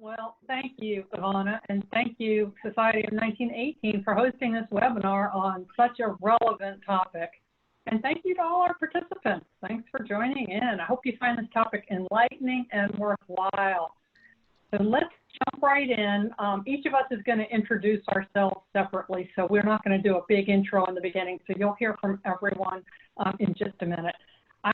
Well, thank you, Ivana, and thank you, Society of 1918, for hosting this webinar on such a relevant topic. And thank you to all our participants. Thanks for joining in. I hope you find this topic enlightening and worthwhile. So let's jump right in. Each of us is going to introduce ourselves separately, so we're not going to do a big intro in the beginning, so you'll hear from everyone in just a minute.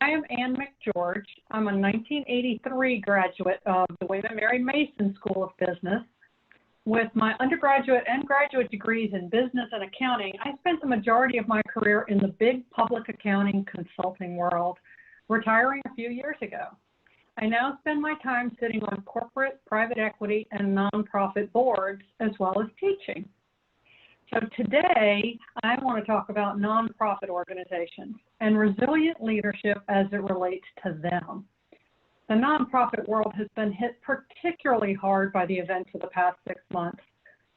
I am Ann McGeorge. I'm a 1983 graduate of the William and Mary Mason School of Business. With my undergraduate and graduate degrees in business and accounting, I spent the majority of my career in the big public accounting consulting world, retiring a few years ago. I now spend my time sitting on corporate, private equity, and nonprofit boards, as well as teaching. So today, I want to talk about nonprofit organizations and resilient leadership as it relates to them. The nonprofit world has been hit particularly hard by the events of the past 6 months.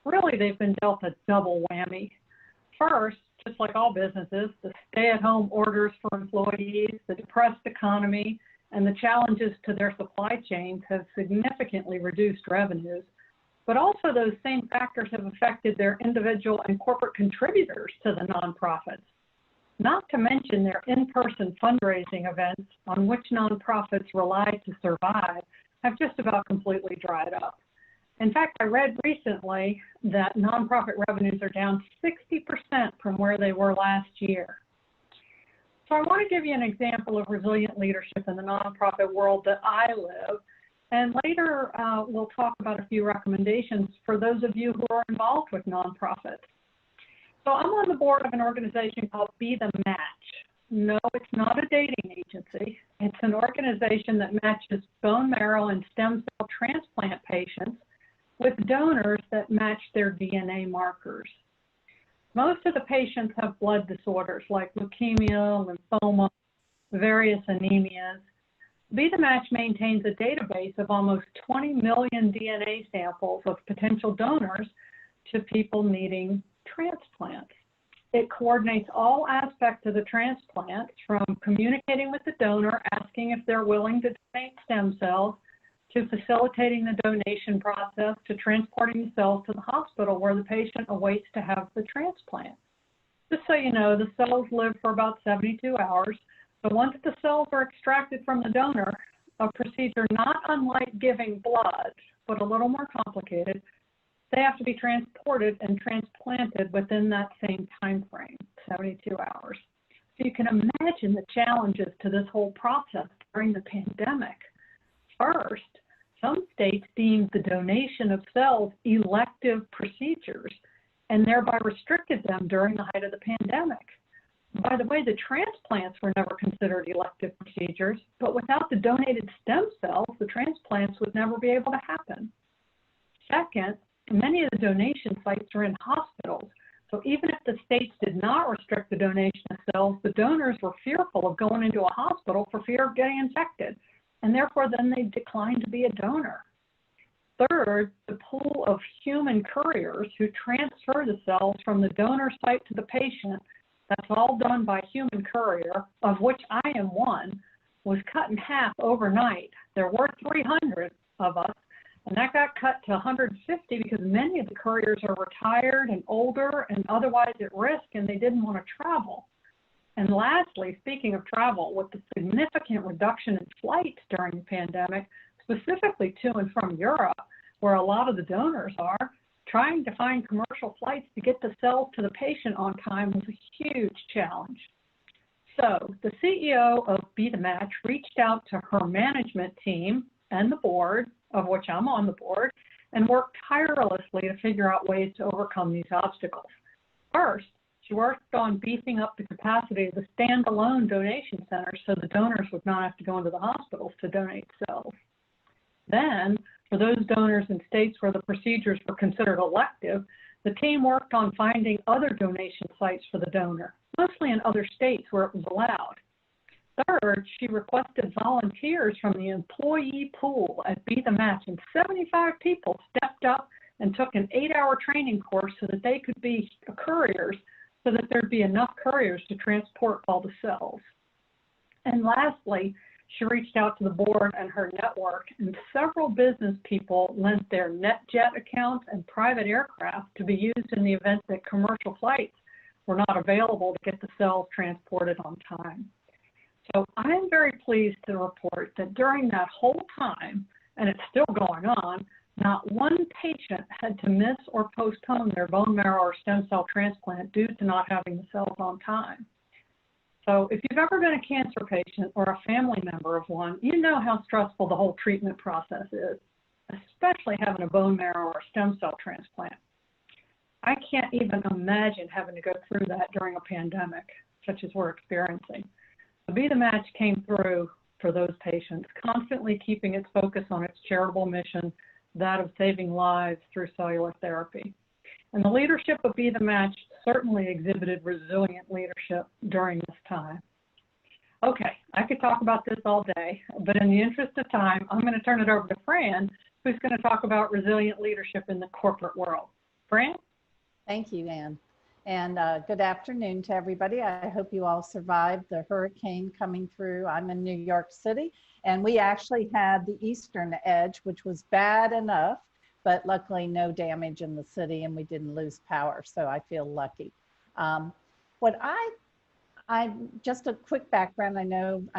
Really, they've been dealt a double whammy. First, just like all businesses, the stay-at-home orders for employees, the depressed economy, and the challenges to their supply chains have significantly reduced revenues. But also those same factors have affected their individual and corporate contributors to the nonprofits, not to mention their in-person fundraising events on which nonprofits rely to survive have just about completely dried up. In fact, I read recently that nonprofit revenues are down 60% from where they were last year. So I want to give you an example of resilient leadership in the nonprofit world that I live. And later, we'll talk about a few recommendations for those of you who are involved with nonprofits. So I'm on the board of an organization called Be the Match. No, it's not a dating agency. It's an organization that matches bone marrow and stem cell transplant patients with donors that match their DNA markers. Most of the patients have blood disorders like leukemia, lymphoma, various anemias. Be the Match maintains a database of almost 20 million DNA samples of potential donors to people needing transplants. It coordinates all aspects of the transplant, from communicating with the donor, asking if they're willing to donate stem cells, to facilitating the donation process, to transporting the cells to the hospital where the patient awaits to have the transplant. Just so you know, the cells live for about 72 hours. So once the cells are extracted from the donor, a procedure not unlike giving blood, but a little more complicated, they have to be transported and transplanted within that same time frame, 72 hours. So you can imagine the challenges to this whole process during the pandemic. First, some states deemed the donation of cells elective procedures and thereby restricted them during the height of the pandemic. By the way, the transplants were never considered elective procedures, but without the donated stem cells, the transplants would never be able to happen. Second, many of the donation sites are in hospitals, so even if the states did not restrict the donation of cells, the donors were fearful of going into a hospital for fear of getting infected, and therefore then they declined to be a donor. Third, the pool of human couriers who transfer the cells from the donor site to the patient, that's all done by human courier, of which I am one, was cut in half overnight. There were 300 of us, and that got cut to 150 because many of the couriers are retired and older and otherwise at risk, and they didn't want to travel. And lastly, speaking of travel, with the significant reduction in flights during the pandemic, specifically to and from Europe, where a lot of the donors are, trying to find commercial flights to get the cells to the patient on time was a huge challenge. So the CEO of Be the Match reached out to her management team and the board, of which I'm on the board, and worked tirelessly to figure out ways to overcome these obstacles. First, she worked on beefing up the capacity of the standalone donation centers so the donors would not have to go into the hospitals to donate cells. Then, for those donors in states where the procedures were considered elective, the team worked on finding other donation sites for the donor, mostly in other states where it was allowed. Third, she requested volunteers from the employee pool at Be the Match, and 75 people stepped up and took an 8-hour training course so that they could be couriers, so that there'd be enough couriers to transport all the cells. And lastly, She reached out to the board and her network, and several business people lent their NetJet accounts and private aircraft to be used in the event that commercial flights were not available to get the cells transported on time. So I'm very pleased to report that during that whole time, and it's still going on, not one patient had to miss or postpone their bone marrow or stem cell transplant due to not having the cells on time. So if you've ever been a cancer patient or a family member of one, you know how stressful the whole treatment process is, especially having a bone marrow or stem cell transplant. I can't even imagine having to go through that during a pandemic, such as we're experiencing. So Be the Match came through for those patients, constantly keeping its focus on its charitable mission, that of saving lives through cellular therapy. And the leadership of Be the Match certainly exhibited resilient leadership during this time. Okay, I could talk about this all day, but in the interest of time, I'm going to turn it over to Fran, who's going to talk about resilient leadership in the corporate world. Fran? Thank you, Ann. And good afternoon to everybody. I hope you all survived the hurricane coming through. I'm in New York City, and we actually had the eastern edge, which was bad enough, but luckily no damage in the city and we didn't lose power, so I feel lucky. Just a quick background, I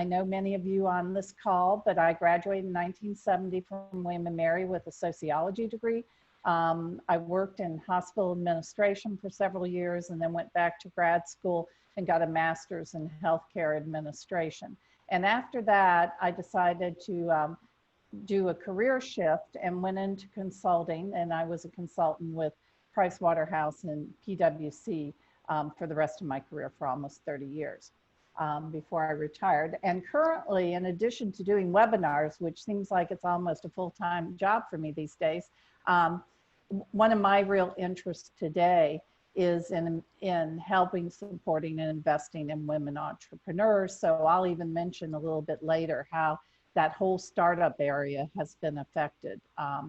know many of you on this call, but I graduated in 1970 from William & Mary with a sociology degree. I worked in hospital administration for several years and then went back to grad school and got a master's in healthcare administration. And after that, I decided to do a career shift and went into consulting, and I was a consultant with Price Waterhouse and PwC for the rest of my career for almost 30 years before I retired. And currently, in addition to doing webinars, which seems like it's almost a full-time job for me these days, one of my real interests today is in helping, supporting, and investing in women entrepreneurs. So I'll even mention a little bit later how that whole startup area has been affected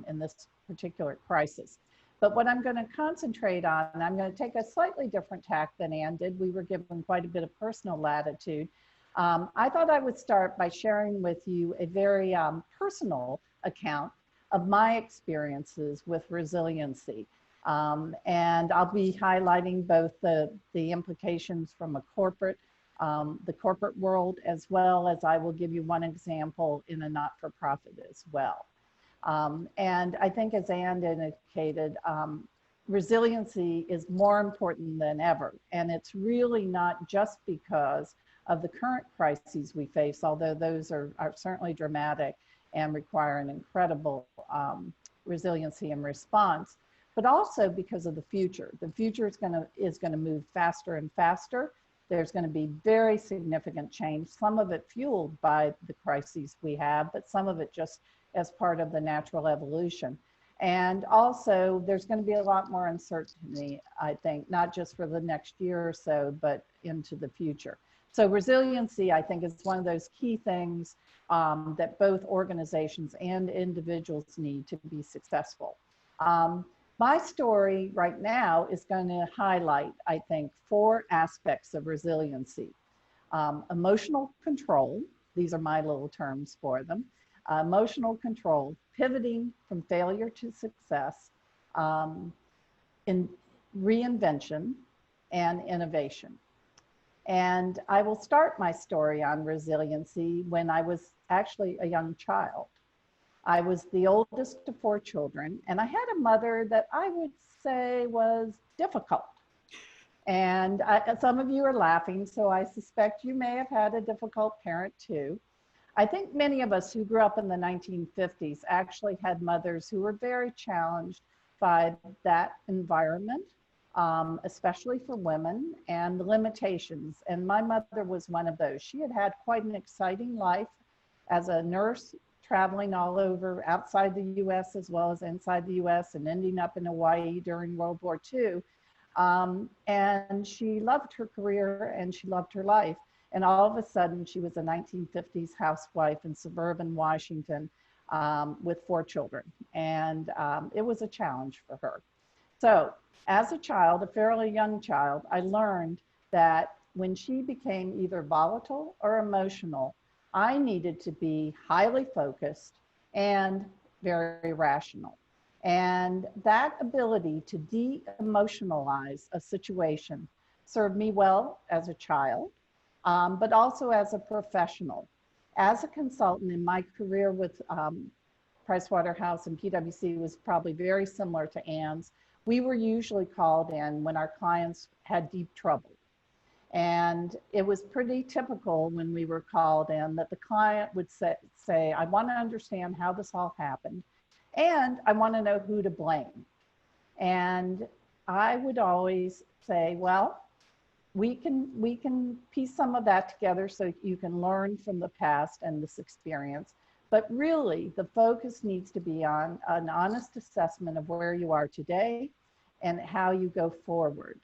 in this particular crisis. But what I'm going to concentrate on, and I'm going to take a slightly different tack than Ann did. We were given quite a bit of personal latitude. I thought I would start by sharing with you a very personal account of my experiences with resiliency. And I'll be highlighting both the implications from a the corporate world, as well as I will give you one example in a not-for-profit as well. And I think, as Ann indicated, resiliency is more important than ever. And it's really not just because of the current crises we face, although those are certainly dramatic and require an incredible resiliency and response, but also because of the future. The future is gonna move faster and faster. There's going to be very significant change, some of it fueled by the crises we have, but some of it just as part of the natural evolution. And also, there's going to be a lot more uncertainty, I think, not just for the next year or so, but into the future. So resiliency, I think, is one of those key things that both organizations and individuals need to be successful. My story right now is going to highlight, I think, 4 aspects of resiliency. Emotional control, these are my little terms for them. Emotional control, pivoting from failure to success, in reinvention, and innovation. And I will start my story on resiliency when I was actually a young child. I was the oldest of 4 children, and I had a mother that I would say was difficult. And some of you are laughing, so I suspect you may have had a difficult parent too. I think many of us who grew up in the 1950s actually had mothers who were very challenged by that environment, especially for women, and the limitations. And my mother was one of those. She had had quite an exciting life as a nurse, traveling all over outside the US as well as inside the US, and ending up in Hawaii during World War II. And she loved her career and she loved her life. And all of a sudden, she was a 1950s housewife in suburban Washington with 4 children. And it was a challenge for her. So as a child, a fairly young child, I learned that when she became either volatile or emotional, I needed to be highly focused and very rational. And that ability to de-emotionalize a situation served me well as a child, but also as a professional. As a consultant in my career with Pricewaterhouse and PwC was probably very similar to Ann's. We were usually called in when our clients had deep trouble. And it was pretty typical when we were called in that the client would say, I want to understand how this all happened, and I want to know who to blame. And I would always say, well, we can piece some of that together so you can learn from the past and this experience. But really, the focus needs to be on an honest assessment of where you are today and how you go forward.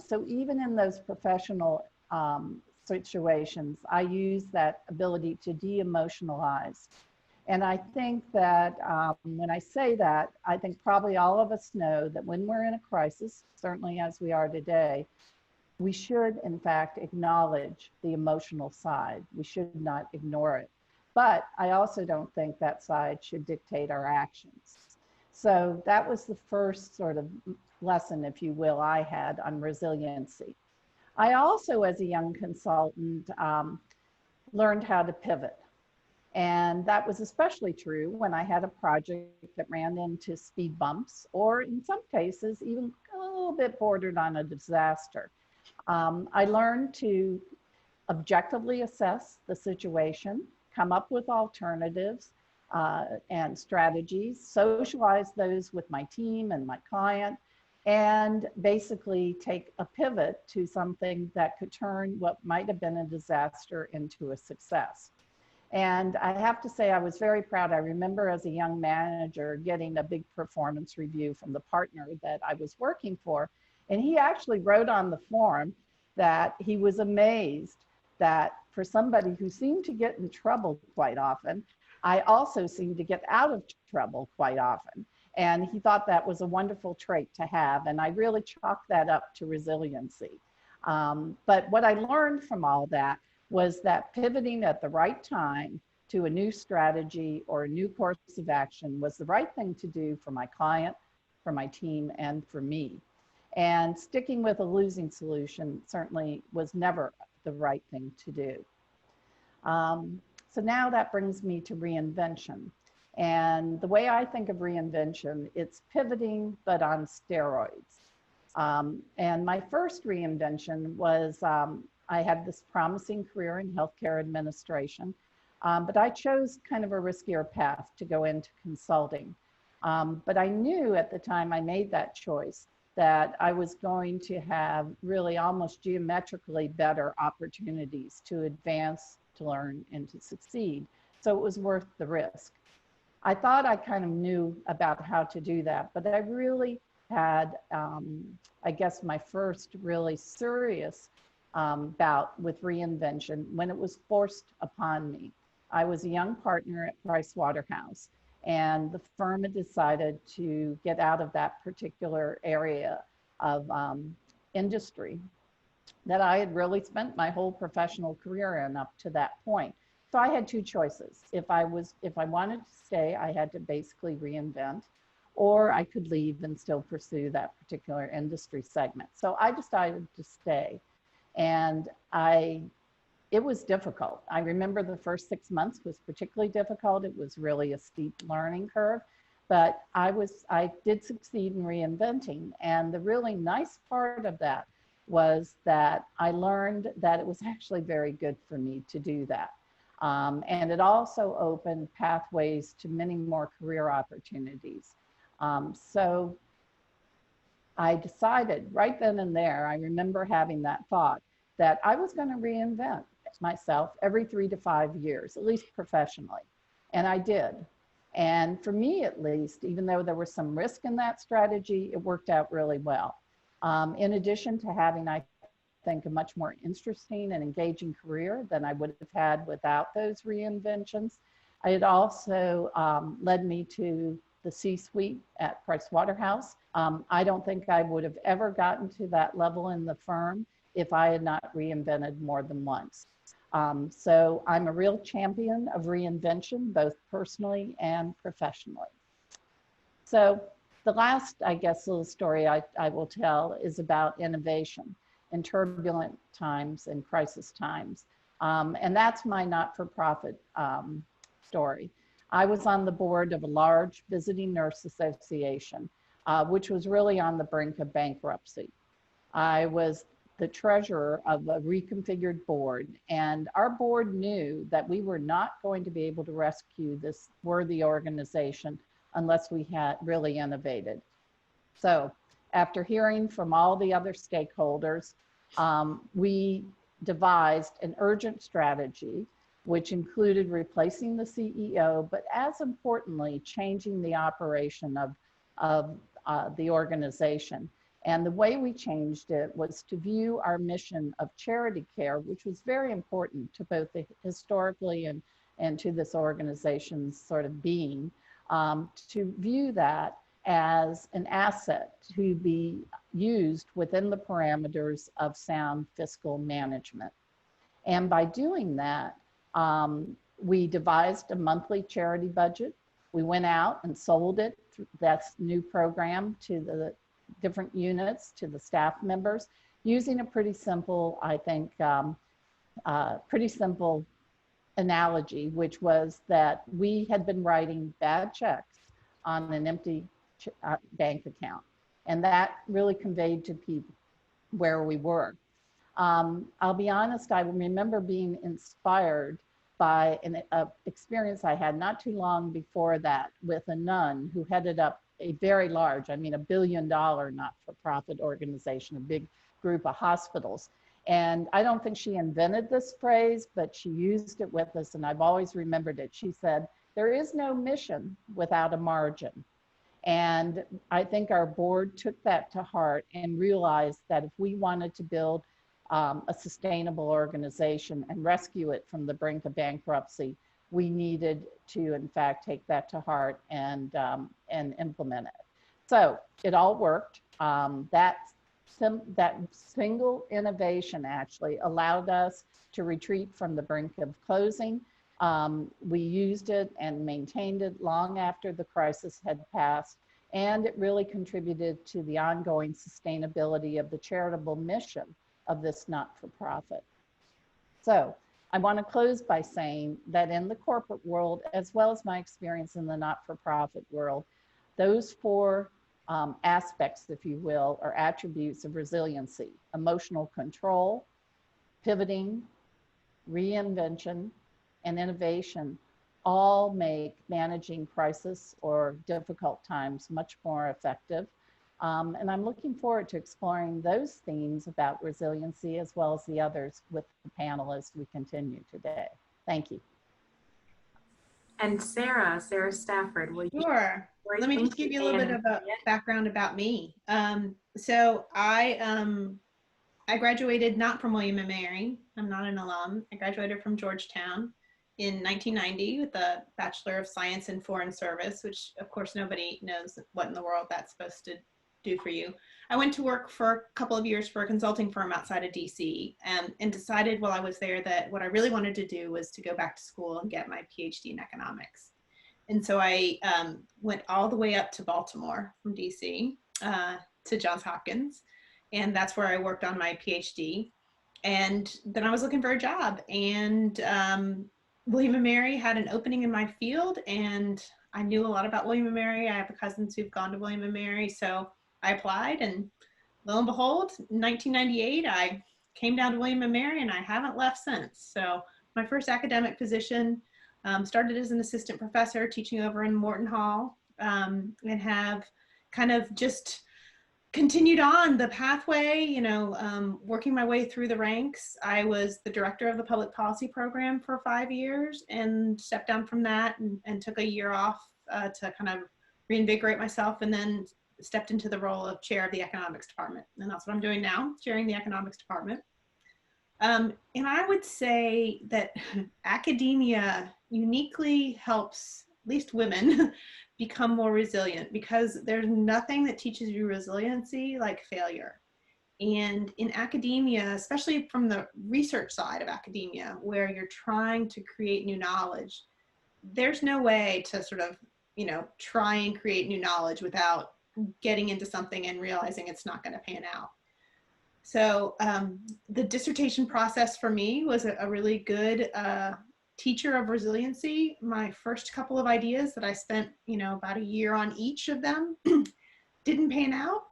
So even in those professional situations, I use that ability to de-emotionalize. And I think that when I say that, I think probably all of us know that when we're in a crisis, certainly as we are today, we should, in fact, acknowledge the emotional side. We should not ignore it. But I also don't think that side should dictate our actions. So that was the first sort of lesson, if you will, I had on resiliency. I also, as a young consultant, learned how to pivot. And that was especially true when I had a project that ran into speed bumps, or in some cases, even a little bit bordered on a disaster. I learned to objectively assess the situation, come up with alternatives and strategies, socialize those with my team and my client, and basically take a pivot to something that could turn what might have been a disaster into a success. And I have to say, I was very proud. I remember as a young manager getting a big performance review from the partner that I was working for. And he actually wrote on the form that he was amazed that for somebody who seemed to get in trouble quite often, I also seemed to get out of trouble quite often. And he thought that was a wonderful trait to have. And I really chalked that up to resiliency. But what I learned from all that was that pivoting at the right time to a new strategy or a new course of action was the right thing to do for my client, for my team, and for me. And sticking with a losing solution certainly was never the right thing to do. So now that brings me to reinvention. And the way I think of reinvention, it's pivoting, but on steroids. And my first reinvention was I had this promising career in healthcare administration, but I chose kind of a riskier path to go into consulting. But I knew at the time I made that choice that I was going to have really almost geometrically better opportunities to advance, to learn, and to succeed. So it was worth the risk. I thought I kind of knew about how to do that, but I really had, I guess, my first really serious bout with reinvention when it was forced upon me. I was a young partner at Pricewaterhouse, and the firm had decided to get out of that particular area of industry that I had really spent my whole professional career in up to that point. So I had two choices. If I wanted to stay, I had to basically reinvent, or I could leave and still pursue that particular industry segment. So I decided to stay. And it was difficult. I remember the first 6 months was particularly difficult. It was really a steep learning curve, but I did succeed in reinventing. And the really nice part of that was that I learned that it was actually very good for me to do that. And it also opened pathways to many more career opportunities. So I decided right then and there, I remember having that thought that I was going to reinvent myself every 3 to 5 years, at least professionally. And I did. And for me, at least, even though there was some risk in that strategy, it worked out really well. In addition to having, I think, a much more interesting and engaging career than I would have had without those reinventions, it also led me to the C-suite at Pricewaterhouse. I don't think I would have ever gotten to that level in the firm if I had not reinvented more than once. So I'm a real champion of reinvention, both personally and professionally. So the last, I guess, little story I will tell is about innovation in turbulent times and crisis times. And that's my not-for-profit story. I was on the board of a large visiting nurse association, which was really on the brink of bankruptcy. I was the treasurer of a reconfigured board, and our board knew that we were not going to be able to rescue this worthy organization unless we had really innovated. So after hearing from all the other stakeholders, we devised an urgent strategy, which included replacing the CEO, but as importantly, changing the operation of the organization. And the way we changed it was to view our mission of charity care, which was very important to both the historically and to this organization's sort of being, to view that as an asset to be used within the parameters of sound fiscal management. And by doing that, we devised a monthly charity budget. We went out and sold it, that's new program, to the different units, to the staff members, using a pretty simple, I think, pretty simple analogy, which was that we had been writing bad checks on an empty bank account. And that really conveyed to people where we were. I'll be honest, I remember being inspired by an experience I had not too long before that with a nun who headed up a very large, I mean, $1 billion not-for-profit organization, a big group of hospitals. And I don't think she invented this phrase, but she used it with us, and I've always remembered it. She said, "There is no mission without a margin." And I think our board took that to heart and realized that if we wanted to build a sustainable organization and rescue it from the brink of bankruptcy, we needed to, in fact, take that to heart and implement it. So it all worked. That single innovation actually allowed us to retreat from the brink of closing. We used it and maintained it long after the crisis had passed, and it really contributed to the ongoing sustainability of the charitable mission of this not-for-profit. So I want to close by saying that in the corporate world, as well as my experience in the not-for-profit world, those four aspects, if you will, or attributes of resiliency: emotional control, pivoting, reinvention, and innovation, all make managing crisis or difficult times much more effective. And I'm looking forward to exploring those themes about resiliency as well as the others with the panel as we continue today. Thank you. And Sarah Stafford, will you? Sure. Let me just give you a little bit of a background about me. So I graduated not from William & Mary. I'm not an alum. I graduated from Georgetown in 1990 with a Bachelor of Science in Foreign Service, which of course nobody knows what in the world that's supposed to do for you. I went to work for a couple of years for a consulting firm outside of DC, and decided while I was there that what I really wanted to do was to go back to school and get my PhD in economics. And so I went all the way up to Baltimore from DC to Johns Hopkins, and that's where I worked on my PhD. And then I was looking for a job, and William & Mary had an opening in my field, and I knew a lot about William & Mary. I have cousins who've gone to William & Mary, so I applied, and lo and behold, in 1998, I came down to William & Mary, and I haven't left since. So my first academic position started as an assistant professor teaching over in Morton Hall, and have kind of just continued on the pathway, you know, working my way through the ranks. I was the director of the public policy program for 5 years and stepped down from that and took a year off to kind of reinvigorate myself, and then stepped into the role of chair of the economics department. And that's what I'm doing now, chairing the economics department. And I would say that academia uniquely helps, at least women, become more resilient, because there's nothing that teaches you resiliency like failure. And in academia, especially from the research side of academia, where you're trying to create new knowledge, there's no way to sort of, try and create new knowledge without getting into something and realizing it's not going to pan out. So the dissertation process for me was a really good teacher of resiliency. My first couple of ideas that I spent, about a year on each of them didn't pan out.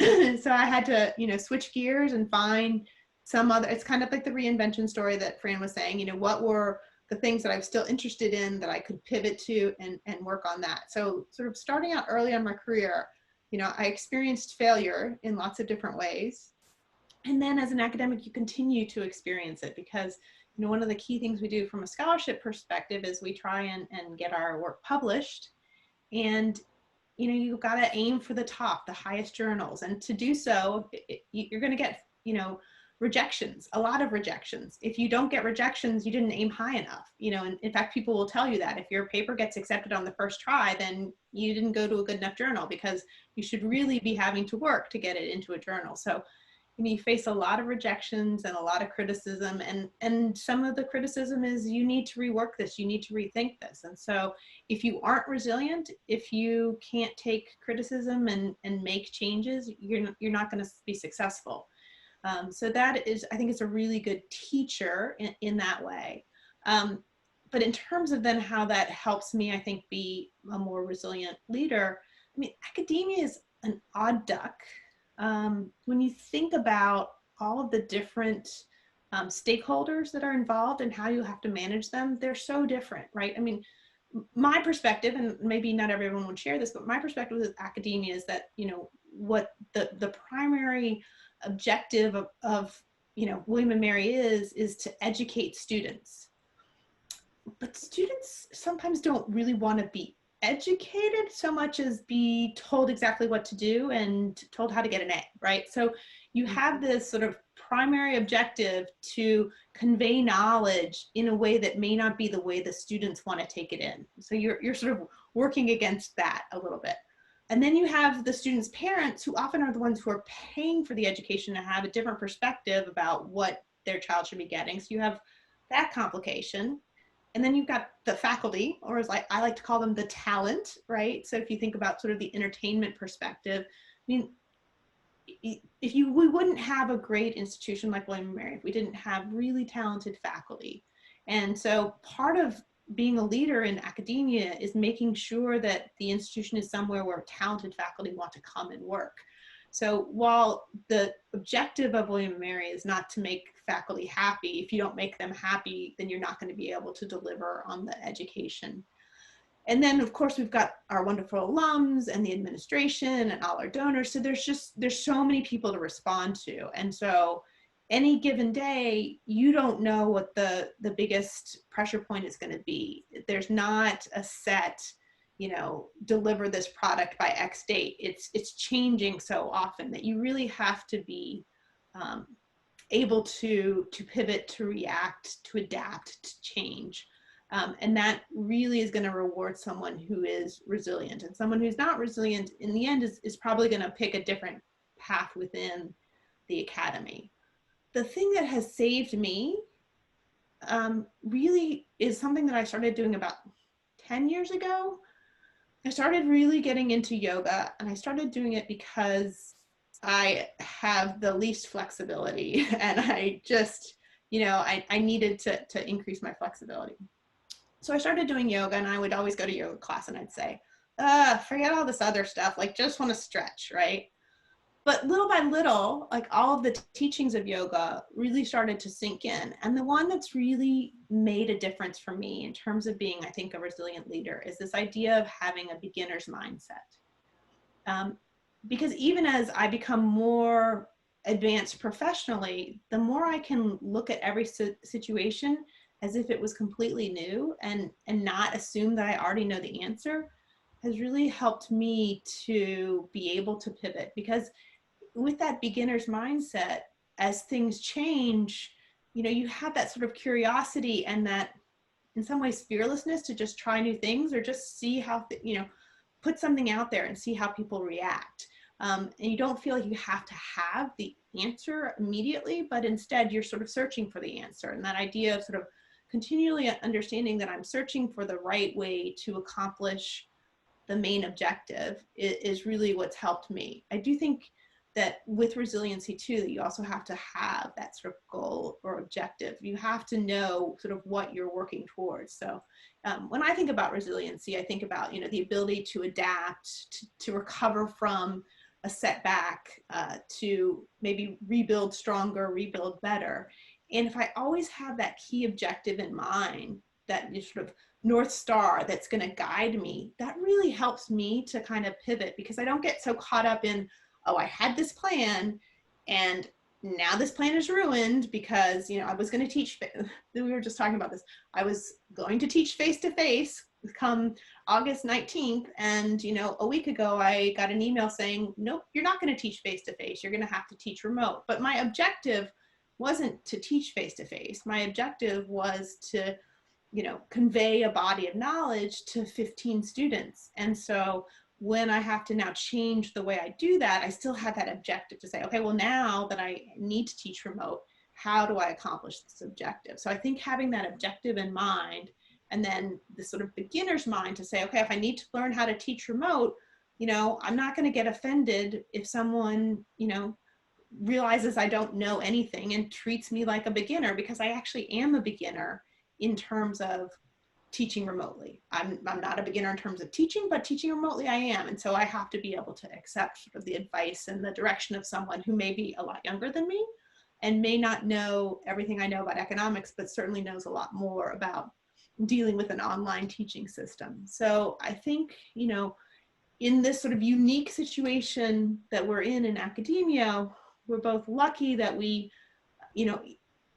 So I had to, switch gears and find some other, it's kind of like the reinvention story that Fran was saying, what were the things that I'm still interested in that I could pivot to and work on that. So sort of starting out early in my career, I experienced failure in lots of different ways. And then as an academic, you continue to experience it because, one of the key things we do from a scholarship perspective is we try and get our work published. And, you've got to aim for the top, the highest journals. And to do so, you're going to get, rejections, a lot of rejections. If you don't get rejections, you didn't aim high enough, and in fact, people will tell you that if your paper gets accepted on the first try, then you didn't go to a good enough journal because you should really be having to work to get it into a journal. So you face a lot of rejections and a lot of criticism, and some of the criticism is you need to rework this, you need to rethink this. And so if you aren't resilient, if you can't take criticism and make changes, you're not going to be successful. So that is, I think it's a really good teacher in that way. But in terms of then how that helps me, I think, be a more resilient leader, academia is an odd duck. When you think about all of the different stakeholders that are involved and how you have to manage them, they're so different, right? My perspective, and maybe not everyone would share this, but my perspective with academia is that, what the primary objective of William and Mary is to educate students. But students sometimes don't really want to be educated so much as be told exactly what to do and told how to get an A, right? So you have this sort of primary objective to convey knowledge in a way that may not be the way the students want to take it in. So you're sort of working against that a little bit. And then you have the students' parents, who often are the ones who are paying for the education, and have a different perspective about what their child should be getting. So you have that complication. And then you've got the faculty, or as I like to call them, the talent, right? So if you think about sort of the entertainment perspective, we wouldn't have a great institution like William & Mary if we didn't have really talented faculty. And so part of being a leader in academia is making sure that the institution is somewhere where talented faculty want to come and work. So while the objective of William & Mary is not to make faculty happy, if you don't make them happy, then you're not going to be able to deliver on the education. And then, of course, we've got our wonderful alums and the administration and all our donors. So there's so many people to respond to. And so any given day, you don't know what the biggest pressure point is going to be. There's not a set, deliver this product by X date. It's changing so often that you really have to be able to pivot, to react, to adapt, to change. And that really is going to reward someone who is resilient. And someone who's not resilient, in the end, is probably going to pick a different path within the academy. The thing that has saved me really is something that I started doing about 10 years ago. I started really getting into yoga, and I started doing it because I have the least flexibility, and I just, I needed to increase my flexibility. So I started doing yoga, and I would always go to yoga class and I'd say, forget all this other stuff, just want to stretch, right? But little by little, all of the teachings of yoga really started to sink in. And the one that's really made a difference for me in terms of being, I think, a resilient leader is this idea of having a beginner's mindset. Because even as I become more advanced professionally, the more I can look at every situation as if it was completely new and not assume that I already know the answer has really helped me to be able to pivot. Because with that beginner's mindset, as things change, you have that sort of curiosity and that, in some ways, fearlessness to just try new things or just see how, put something out there and see how people react. And you don't feel like you have to have the answer immediately, but instead you're sort of searching for the answer. And that idea of sort of continually understanding that I'm searching for the right way to accomplish the main objective is really what's helped me. I do think that with resiliency too, that you also have to have that sort of goal or objective. You have to know sort of what you're working towards. So when I think about resiliency, I think about, you know, the ability to adapt, to recover from a setback, to maybe rebuild stronger, rebuild better. And if I always have that key objective in mind, that sort of North Star that's going to guide me, that really helps me to kind of pivot, because I don't get so caught up in, oh, I had this plan and now this plan is ruined because, you know, I was going to teach, we were just talking about this, I was going to teach face-to-face come August 19th. And, you know, a week ago, I got an email saying, nope, you're not going to teach face-to-face. You're going to have to teach remote. But my objective wasn't to teach face-to-face. My objective was to, you know, convey a body of knowledge to 15 students. And so when I have to now change the way I do that, I still have that objective to say, okay, well, now that I need to teach remote, how do I accomplish this objective? So I think having that objective in mind, and then the sort of beginner's mind to say, okay, if I need to learn how to teach remote, you know, I'm not going to get offended if someone, you know, realizes I don't know anything and treats me like a beginner, because I actually am a beginner in terms of teaching remotely. I'm not a beginner in terms of teaching, but teaching remotely I am. And so I have to be able to accept sort of the advice and the direction of someone who may be a lot younger than me and may not know everything I know about economics, but certainly knows a lot more about dealing with an online teaching system. So I think, you know, in this sort of unique situation that we're in academia, we're both lucky that we, you know,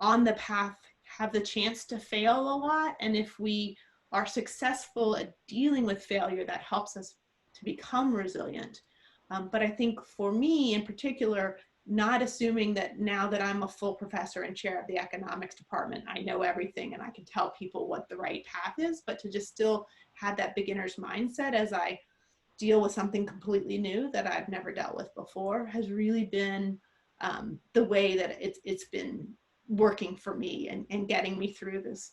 on the path have the chance to fail a lot. And if we are successful at dealing with failure, that helps us to become resilient. But I think for me in particular, not assuming that now that I'm a full professor and chair of the economics department, I know everything and I can tell people what the right path is, but to just still have that beginner's mindset as I deal with something completely new that I've never dealt with before has really been the way that it's been working for me and getting me through this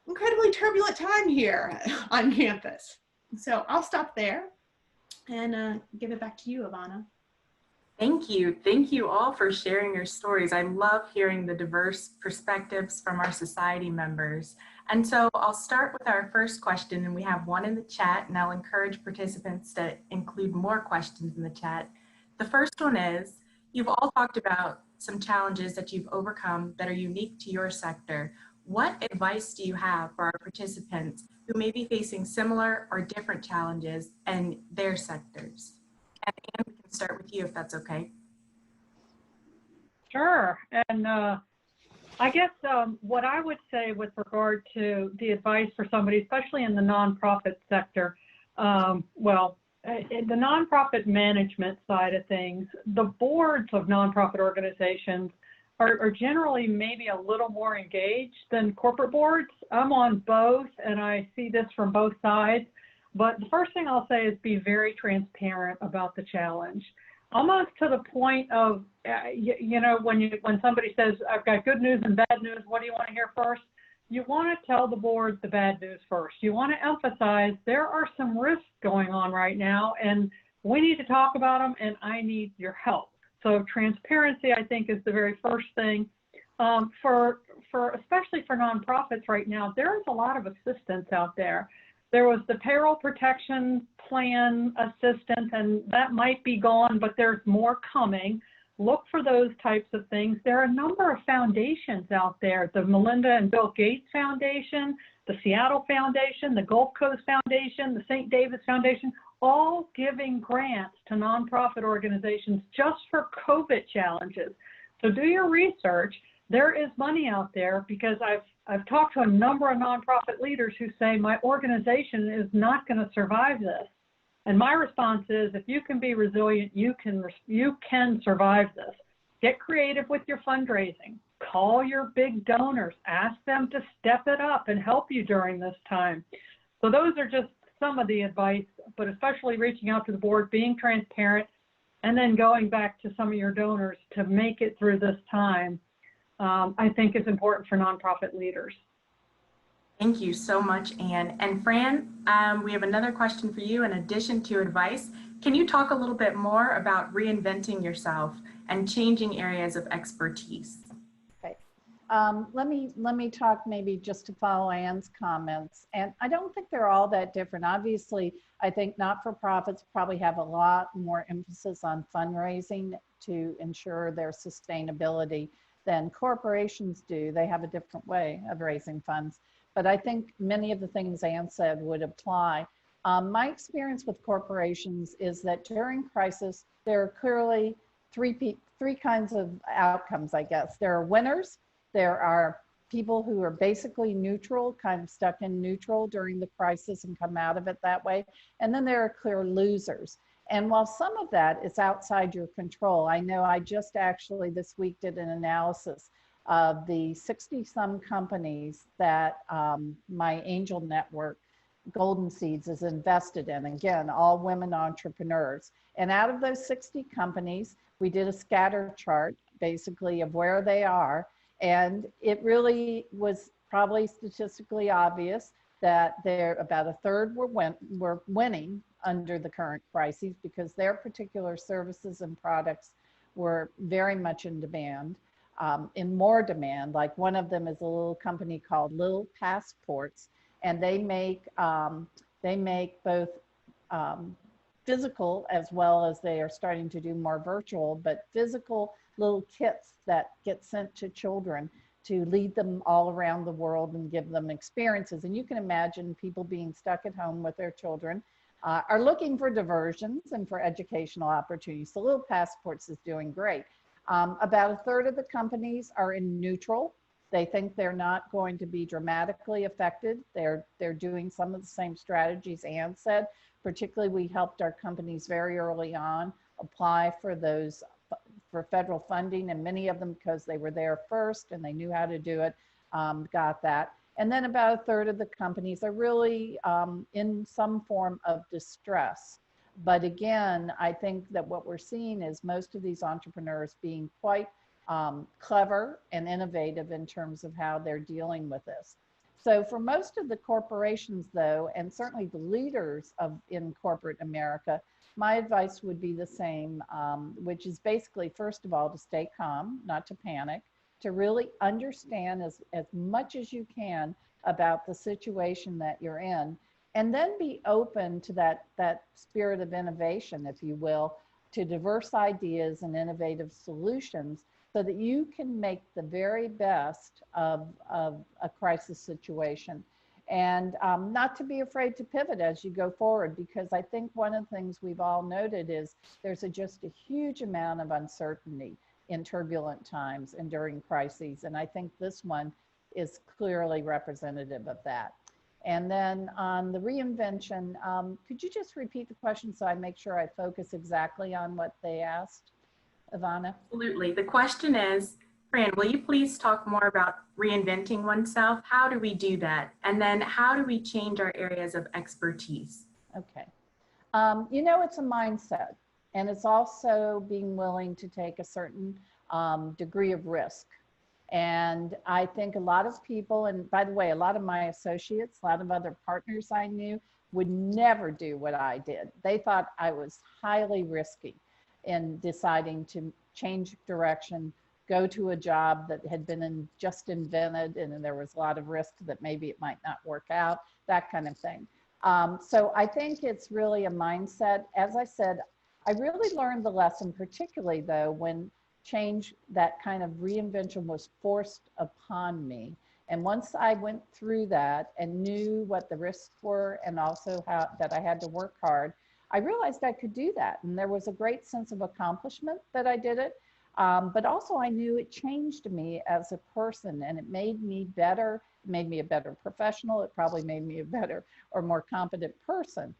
incredibly turbulent time here on campus. So I'll stop there and give it back to you, Ivana. Thank you. Thank you all for sharing your stories. I love hearing the diverse perspectives from our society members. And so I'll start with our first question, and we have one in the chat, and I'll encourage participants to include more questions in the chat. The first one is, you've all talked about some challenges that you've overcome that are unique to your sector. What advice do you have for our participants who may be facing similar or different challenges in their sectors? And Anne, we can start with you if that's okay. Sure. And I guess what I would say with regard to the advice for somebody, especially in the nonprofit sector, in the nonprofit management side of things, the boards of nonprofit organizations are generally maybe a little more engaged than corporate boards. I'm on both, and I see this from both sides. But the first thing I'll say is be very transparent about the challenge. Almost to the point of, you know, when somebody says, I've got good news and bad news, what do you want to hear first? You want to tell the board the bad news first. You want to emphasize there are some risks going on right now, and we need to talk about them, and I need your help. So transparency, I think, is the very first thing. Especially for nonprofits right now, there is a lot of assistance out there. There was the payroll protection plan assistance, and that might be gone, but there's more coming. Look for those types of things. There are a number of foundations out there, the Melinda and Bill Gates Foundation, the Seattle Foundation, the Gulf Coast Foundation, the St. David's Foundation, all giving grants to nonprofit organizations just for COVID challenges. So do your research. There is money out there, because I've talked to a number of nonprofit leaders who say my organization is not going to survive this. And my response is, if you can be resilient, you can survive this. Get creative with your fundraising. Call your big donors. Ask them to step it up and help you during this time. So those are just some of the advice, but especially reaching out to the board, being transparent, and then going back to some of your donors to make it through this time, I think is important for nonprofit leaders. Thank you so much, Anne. And Fran, we have another question for you in addition to advice. Can you talk a little bit more about reinventing yourself and changing areas of expertise? Okay. Let me talk maybe just to follow Anne's comments. And I don't think they're all that different. Obviously, I think not-for-profits probably have a lot more emphasis on fundraising to ensure their sustainability than corporations do. They have a different way of raising funds. But I think many of the things Anne said would apply. My experience with corporations is that during crisis, there are clearly three kinds of outcomes, I guess. There are winners. There are people who are basically neutral, kind of stuck in neutral during the crisis and come out of it that way. And then there are clear losers. And while some of that is outside your control, I know I just actually this week did an analysis of the 60-some companies that my angel network, Golden Seeds, is invested in. Again, all women entrepreneurs. And out of those 60 companies, we did a scatter chart basically of where they are. And it really was probably statistically obvious that about a third were winning under the current crises because their particular services and products were very much in demand. In more demand, like one of them is a little company called Little Passports, and they make both physical as well as they are starting to do more virtual, but physical little kits that get sent to children to lead them all around the world and give them experiences. And you can imagine people being stuck at home with their children are looking for diversions and for educational opportunities. So Little Passports is doing great. About a third of the companies are in neutral. They think they're not going to be dramatically affected. They're doing some of the same strategies Anne said. Particularly, we helped our companies very early on apply for federal funding, and many of them, because they were there first and they knew how to do it, got that. And then about a third of the companies are really in some form of distress. But again, I think that what we're seeing is most of these entrepreneurs being quite clever and innovative in terms of how they're dealing with this. So for most of the corporations though, and certainly the leaders in corporate America, my advice would be the same, which is basically, first of all, to stay calm, not to panic, to really understand as much as you can about the situation that you're in, and then be open to that spirit of innovation, if you will, to diverse ideas and innovative solutions so that you can make the very best of a crisis situation. And not to be afraid to pivot as you go forward, because I think one of the things we've all noted is there's just a huge amount of uncertainty in turbulent times and during crises. And I think this one is clearly representative of that. And then on the reinvention, could you just repeat the question so I make sure I focus exactly on what they asked, Ivana? Absolutely. The question is, Fran, will you please talk more about reinventing oneself? How do we do that? And then how do we change our areas of expertise? Okay. You know, it's a mindset, and it's also being willing to take a certain degree of risk. And I think a lot of people, and by the way, a lot of my associates, a lot of other partners I knew would never do what I did. They thought I was highly risky in deciding to change direction, go to a job that had been just invented, and there was a lot of risk that maybe it might not work out, that kind of thing. So I think it's really a mindset. As I said, I really learned the lesson, particularly though, when change, that kind of reinvention was forced upon me. And once I went through that and knew what the risks were and also how that I had to work hard, I realized I could do that. And there was a great sense of accomplishment that I did it. But also I knew it changed me as a person, and it made me better. It made me a better professional. It probably made me a better or more competent person.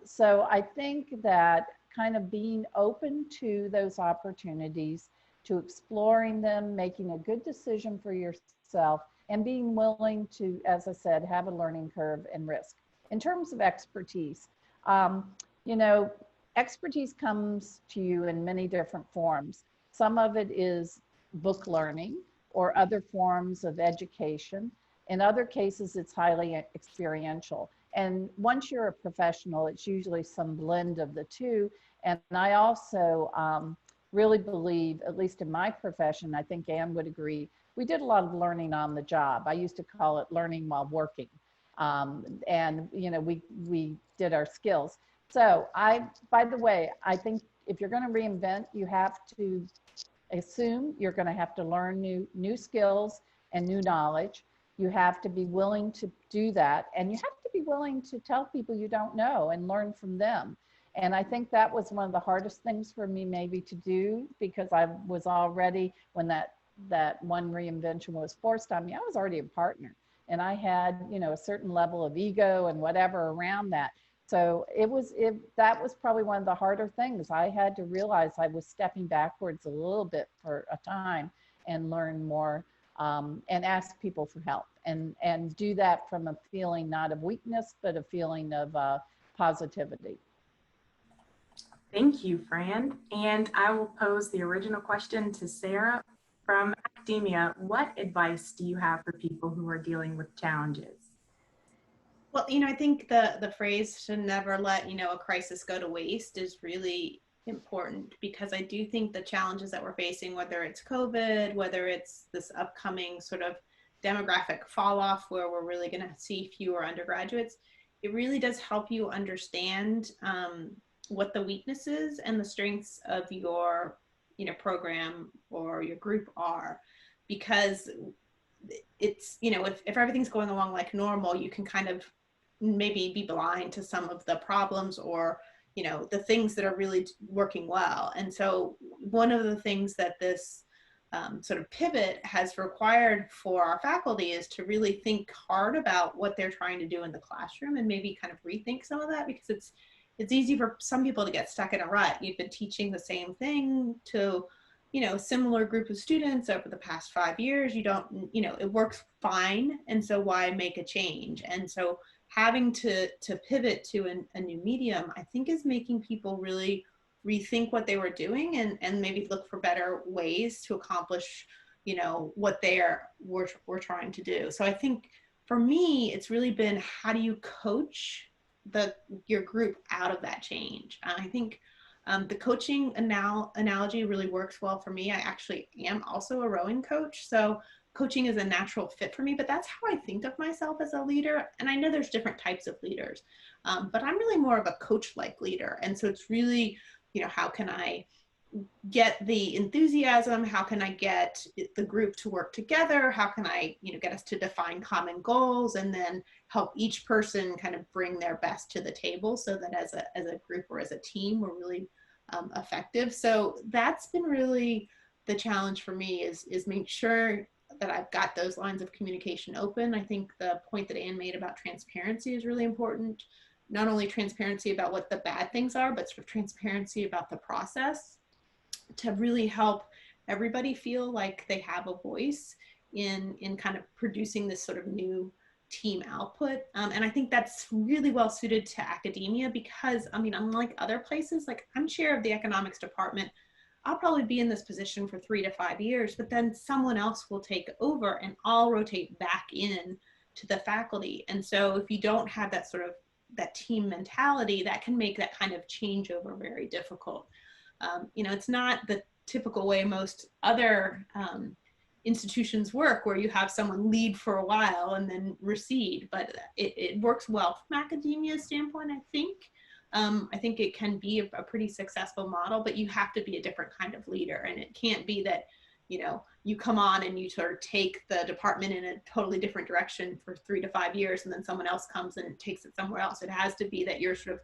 So I think that kind of being open to those opportunities, to exploring them, making a good decision for yourself, and being willing to, as I said, have a learning curve and risk. In terms of expertise, you know, expertise comes to you in many different forms. Some of it is book learning or other forms of education. In other cases, it's highly experiential. And once you're a professional, it's usually some blend of the two. And I also really believe, at least in my profession, I think Anne would agree, we did a lot of learning on the job. I used to call it learning while working. And you know, we did our skills. So by the way, I think if you're going to reinvent, you have to assume you're going to have to learn new skills and new knowledge. You have to be willing to do that, and you have to be willing to tell people you don't know and learn from them. And I think that was one of the hardest things for me maybe to do, because I was already, when that one reinvention was forced on me, I was already a partner, and I had, you know, a certain level of ego and whatever around that. So that was probably one of the harder things. I had to realize I was stepping backwards a little bit for a time and learn more, and ask people for help, and do that from a feeling not of weakness, but a feeling of positivity. Thank you, Fran. And I will pose the original question to Sarah. From academia, what advice do you have for people who are dealing with challenges? Well, you know, I think the phrase to never let, you know, a crisis go to waste is really important, because I do think the challenges that we're facing, whether it's COVID, whether it's this upcoming sort of demographic fall off where we're really going to see fewer undergraduates, it really does help you understand what the weaknesses and the strengths of your, you know, program or your group are. Because it's, you know, if everything's going along like normal, you can kind of maybe be blind to some of the problems, or, you know, the things that are really working well. And so one of the things that this sort of pivot has required for our faculty is to really think hard about what they're trying to do in the classroom, and maybe kind of rethink some of that, because it's easy for some people to get stuck in a rut. You've been teaching the same thing to, you know, similar group of students over the past 5 years. You don't, you know, it works fine. And so why make a change? And so having to pivot to a new medium, I think, is making people really rethink what they were doing, and maybe look for better ways to accomplish, you know, what we're trying to do. So I think for me, it's really been, how do you coach your group out of that change? I think the coaching analogy really works well for me. I actually am also a rowing coach, so coaching is a natural fit for me, but that's how I think of myself as a leader. And I know there's different types of leaders, but I'm really more of a coach-like leader. And so it's really, you know, how can I get the enthusiasm? How can I get the group to work together? How can I, you know, get us to define common goals, and then help each person kind of bring their best to the table, so that as a group or as a team, we're really effective. So that's been really the challenge for me, is make sure that I've got those lines of communication open. I think the point that Anne made about transparency is really important. Not only transparency about what the bad things are, but sort of transparency about the process, to really help everybody feel like they have a voice in kind of producing this sort of new team output. And I think that's really well suited to academia, because, I mean, unlike other places, like, I'm chair of the economics department, I'll probably be in this position for 3 to 5 years, but then someone else will take over, and I'll rotate back in to the faculty. And so if you don't have that sort of that team mentality, that can make that kind of changeover very difficult. You know, it's not the typical way most other institutions work, where you have someone lead for a while and then recede, but it works well from academia's standpoint, I think. I think it can be a pretty successful model, but you have to be a different kind of leader. And it can't be that, you know, you come on and you sort of take the department in a totally different direction for 3 to 5 years, and then someone else comes and takes it somewhere else. It has to be that you're sort of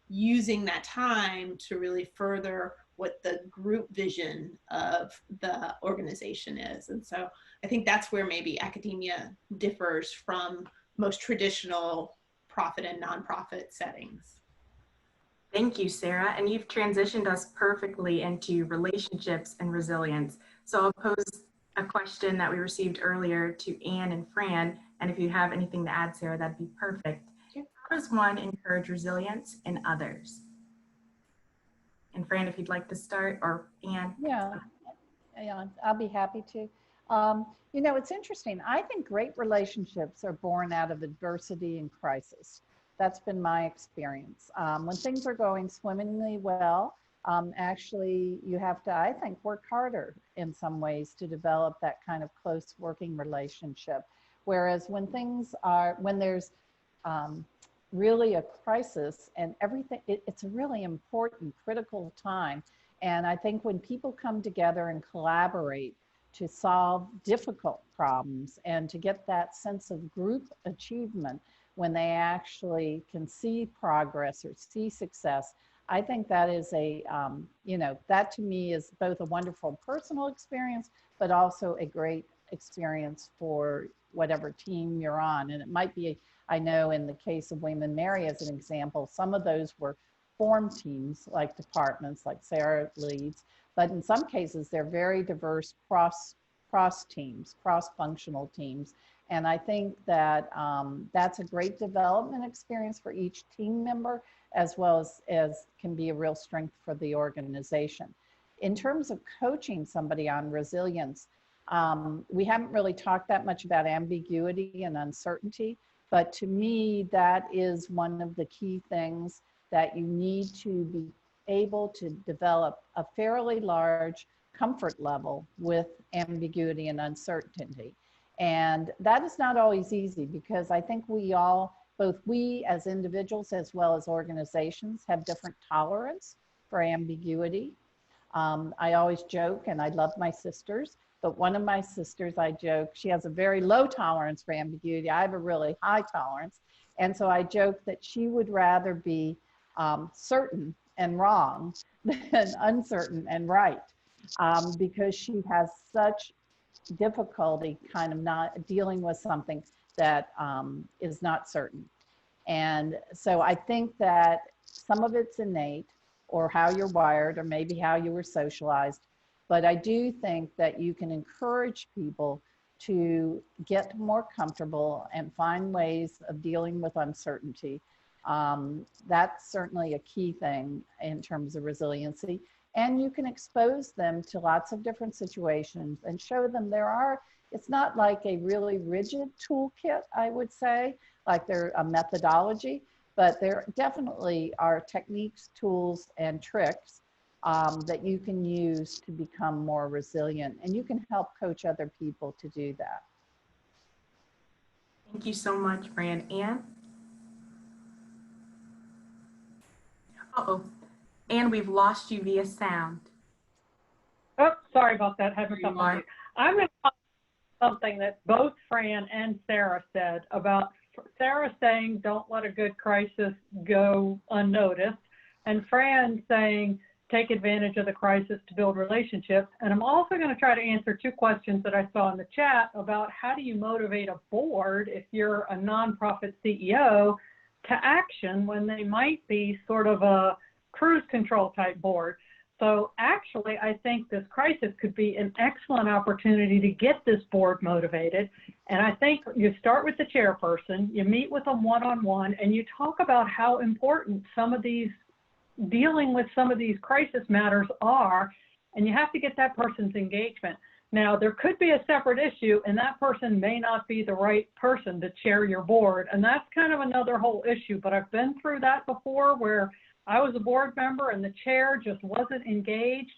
using that time to really further what the group vision of the organization is. And so I think that's where maybe academia differs from most traditional profit and nonprofit settings. Thank you, Sarah. And you've transitioned us perfectly into relationships and resilience. So I'll pose a question that we received earlier to Anne and Fran. And if you have anything to add, Sarah, that'd be perfect. How does one encourage resilience in others? And Fran, if you'd like to start, or Anne. Yeah, yeah, I'll be happy to. You know, it's interesting. I think great relationships are born out of adversity and crisis. That's been my experience. When things are going swimmingly well, actually, you have to, I think, work harder in some ways to develop that kind of close working relationship. Whereas when there's really a crisis and everything, it's a really important, critical time. And I think when people come together and collaborate to solve difficult problems and to get that sense of group achievement when they actually can see progress or see success, I think that is that to me is both a wonderful personal experience, but also a great experience for whatever team you're on. And it might be, I know in the case of William and Mary as an example, some of those were formed teams like departments, like Sarah leads, but in some cases they're very diverse cross teams, cross-functional teams. And I think that that's a great development experience for each team member, as well as can be a real strength for the organization. In terms of coaching somebody on resilience, we haven't really talked that much about ambiguity and uncertainty, but to me, that is one of the key things that you need to be able to develop a fairly large comfort level with ambiguity and uncertainty. And that is not always easy, because I think we all, both we as individuals as well as organizations, have different tolerance for ambiguity. I always joke, and I love my sisters, but one of my sisters, I joke, she has a very low tolerance for ambiguity. I have a really high tolerance. And so I joke that she would rather be certain and wrong than uncertain and right, because she has such difficulty kind of not dealing with something that is not certain. And so I think that some of it's innate, or how you're wired, or maybe how you were socialized. But I do think that you can encourage people to get more comfortable and find ways of dealing with uncertainty. That's certainly a key thing in terms of resiliency. And you can expose them to lots of different situations and show them it's not like a really rigid toolkit, I would say, like they're a methodology, but there definitely are techniques, tools, and tricks that you can use to become more resilient. And you can help coach other people to do that. Thank you so much, Fran. Anne? Uh-oh. Anne, we've lost you via sound. Oh, sorry about that. Having something. I'm going to talk about something that both Fran and Sarah said about Sarah saying, don't let a good crisis go unnoticed, and Fran saying, take advantage of the crisis to build relationships. And I'm also going to try to answer two questions that I saw in the chat about how do you motivate a board if you're a nonprofit CEO to action when they might be sort of a cruise control type board. So actually, I think this crisis could be an excellent opportunity to get this board motivated. And I think you start with the chairperson, you meet with them one-on-one, and you talk about how important dealing with some of these crisis matters are, and you have to get that person's engagement. Now, there could be a separate issue, and that person may not be the right person to chair your board, and that's kind of another whole issue. But I've been through that before, where I was a board member and the chair just wasn't engaged,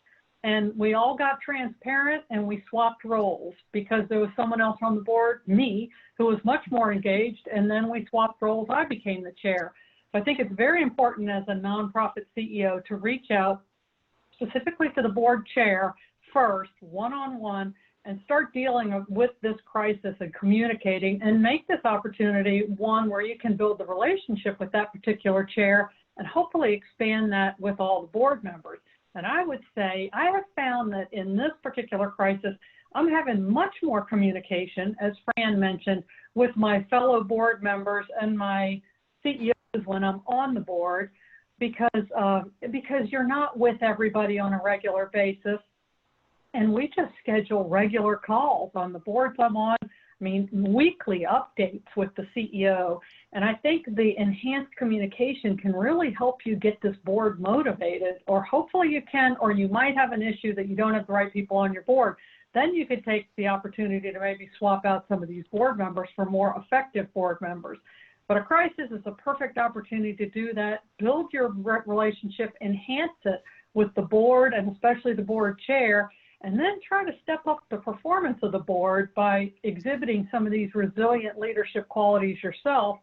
and we all got transparent and we swapped roles because there was someone else on the board, me, who was much more engaged, and then we swapped roles. I became the chair. So I think it's very important as a nonprofit CEO to reach out specifically to the board chair first, one-on-one, and start dealing with this crisis and communicating, and make this opportunity one where you can build the relationship with that particular chair and hopefully expand that with all the board members. And I would say I have found that in this particular crisis, I'm having much more communication, as Fran mentioned, with my fellow board members and my CEOs when I'm on the board, because you're not with everybody on a regular basis. And we just schedule regular calls on the boards I'm on. I mean, weekly updates with the CEO. And I think the enhanced communication can really help you get this board motivated, or hopefully you can, or you might have an issue that you don't have the right people on your board. Then you could take the opportunity to maybe swap out some of these board members for more effective board members. But a crisis is a perfect opportunity to do that, build your relationship, enhance it with the board and especially the board chair, and then try to step up the performance of the board by exhibiting some of these resilient leadership qualities yourself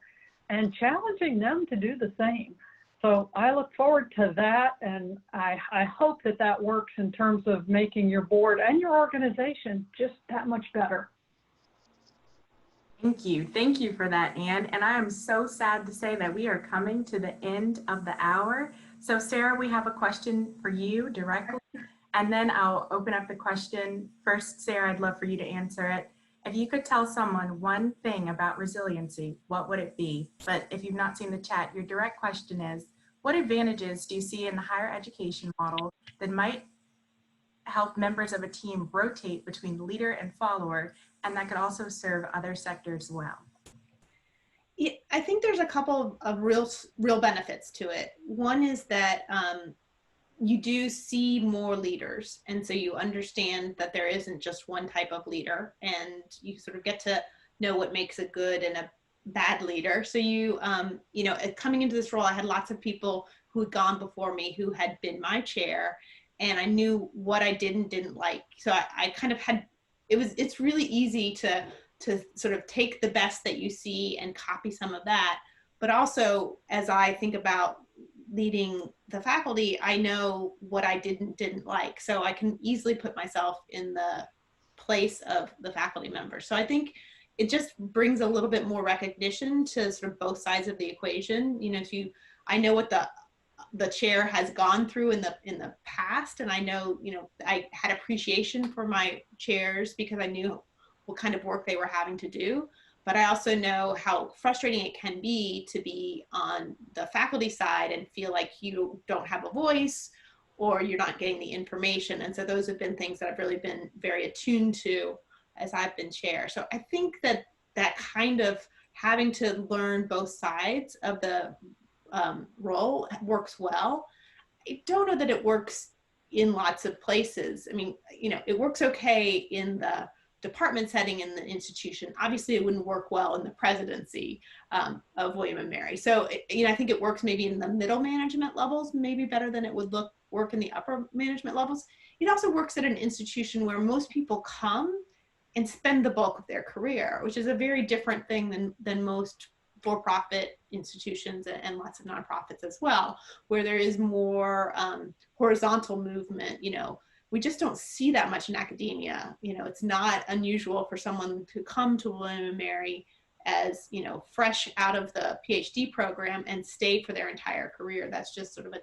and challenging them to do the same. So I look forward to that, and I hope that that works in terms of making your board and your organization just that much better. Thank you. Thank you for that, Anne. And I am so sad to say that we are coming to the end of the hour. So Sarah, we have a question for you directly, and then I'll open up the question. First, Sarah, I'd love for you to answer it. If you could tell someone one thing about resiliency, what would it be? But if you've not seen the chat, your direct question is, what advantages do you see in the higher education model that might help members of a team rotate between leader and follower, and that could also serve other sectors well? Yeah, I think there's a couple of real benefits to it. One is that you do see more leaders, and so you understand that there isn't just one type of leader, and you sort of get to know what makes a good and a bad leader. So you know, coming into this role, I had lots of people who had gone before me who had been my chair, and I knew what I didn't like. So I kind of had, it's really easy to sort of take the best that you see and copy some of that. But also, as I think about leading the faculty, I know what I didn't like. So I can easily put myself in the place of the faculty member. So I think it just brings a little bit more recognition to sort of both sides of the equation. You know, I know what the chair has gone through in the past, and I know, you know, I had appreciation for my chairs because I knew what kind of work they were having to do. But I also know how frustrating it can be to be on the faculty side and feel like you don't have a voice or you're not getting the information. And so those have been things that I've really been very attuned to as I've been chair. So I think that that kind of having to learn both sides of the role works well. I don't know that it works in lots of places. I mean, you know, it works okay in the department setting in the institution. Obviously, it wouldn't work well in the presidency of William & Mary. So, you know, I think it works maybe in the middle management levels, maybe better than it would work in the upper management levels. It also works at an institution where most people come and spend the bulk of their career, which is a very different thing than most for-profit institutions and lots of nonprofits as well, where there is more horizontal movement. You know, we just don't see that much in academia. You know, it's not unusual for someone to come to William & Mary as, you know, fresh out of the PhD program and stay for their entire career. That's just sort of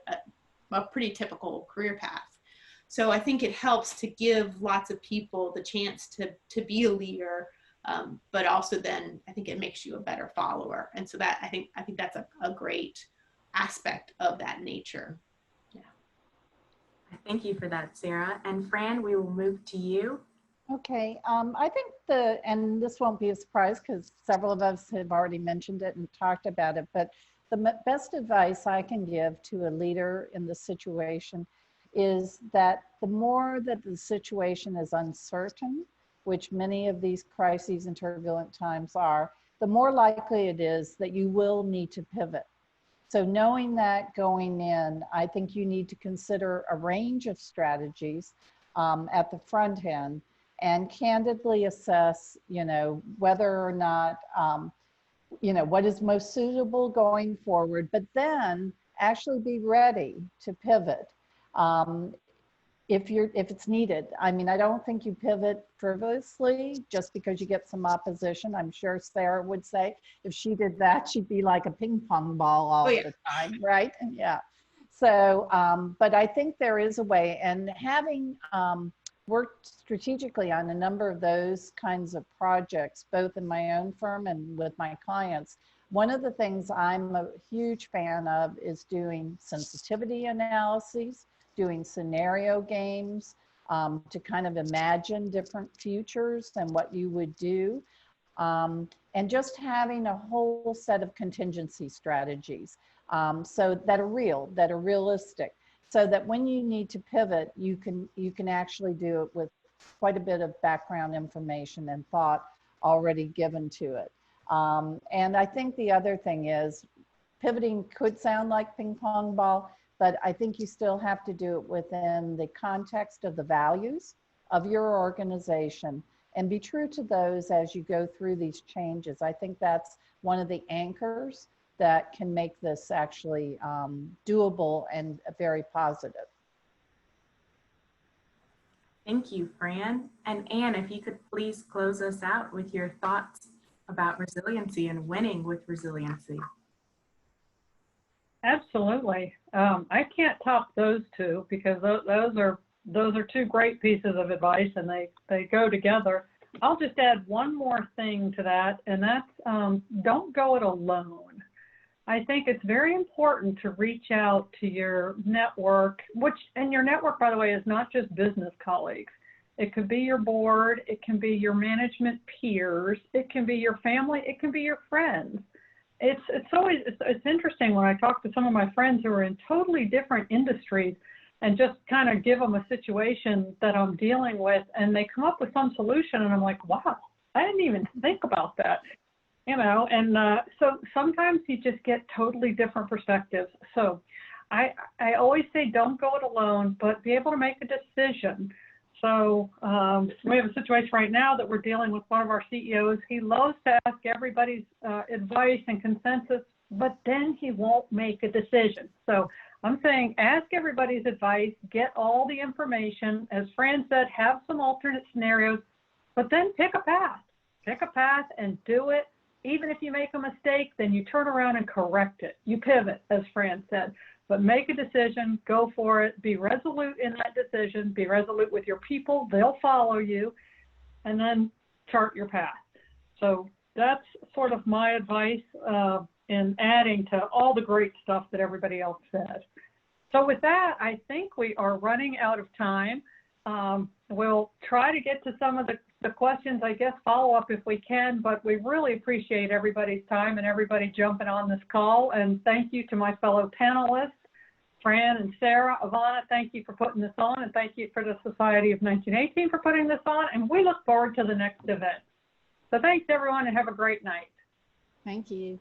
a pretty typical career path. So I think it helps to give lots of people the chance to be a leader, but also then I think it makes you a better follower. And so that I think that's a great aspect of that nature. Yeah. Thank you for that, Sarah. And Fran, we will move to you. Okay, I think and this won't be a surprise because several of us have already mentioned it and talked about it, but the best advice I can give to a leader in this situation is that the more that the situation is uncertain, which many of these crises and turbulent times are, the more likely it is that you will need to pivot. So knowing that going in, I think you need to consider a range of strategies at the front end and candidly assess, you know, whether or not, you know, what is most suitable going forward, but then actually be ready to pivot if it's needed. I mean, I don't think you pivot frivolously just because you get some opposition. I'm sure Sarah would say if she did that, she'd be like a ping pong ball all the time, right? Yeah. So, but I think there is a way, and having worked strategically on a number of those kinds of projects, both in my own firm and with my clients, one of the things I'm a huge fan of is doing sensitivity analyses, doing scenario games to kind of imagine different futures and what you would do. and just having a whole set of contingency strategies so that are real, that are realistic, so that when you need to pivot, you can actually do it with quite a bit of background information and thought already given to it. And I think the other thing is, pivoting could sound like ping pong ball, but I think you still have to do it within the context of the values of your organization and be true to those as you go through these changes. I think that's one of the anchors that can make this actually doable and very positive. Thank you, Fran. And Anne, if you could please close us out with your thoughts about resiliency and winning with resiliency. Absolutely. I can't top those two because those are two great pieces of advice, and they go together. I'll just add one more thing to that, and that's don't go it alone. I think it's very important to reach out to your network, and your network, by the way, is not just business colleagues. It could be your board, it can be your management peers, it can be your family, it can be your friends. It's interesting when I talk to some of my friends who are in totally different industries and just kind of give them a situation that I'm dealing with, and they come up with some solution, and I'm like, wow, I didn't even think about that, and so sometimes you just get totally different perspectives. So I always say don't go it alone, but be able to make a decision. So we have a situation right now that we're dealing with one of our CEOs. He loves to ask everybody's advice and consensus, but then he won't make a decision. So I'm saying ask everybody's advice, get all the information. As Fran said, have some alternate scenarios, but then pick a path. Pick a path and do it. Even if you make a mistake, then you turn around and correct it. You pivot, as Fran said. But make a decision, go for it, be resolute in that decision, be resolute with your people, they'll follow you, and then chart your path. So that's sort of my advice in adding to all the great stuff that everybody else said. So with that, I think we are running out of time. We'll try to get to some of the questions, I guess, follow up if we can, but we really appreciate everybody's time and everybody jumping on this call. And thank you to my fellow panelists, Fran and Sarah. Ivana, thank you for putting this on, and thank you for the Society of 1918 for putting this on, and we look forward to the next event. So thanks, everyone, and have a great night. Thank you.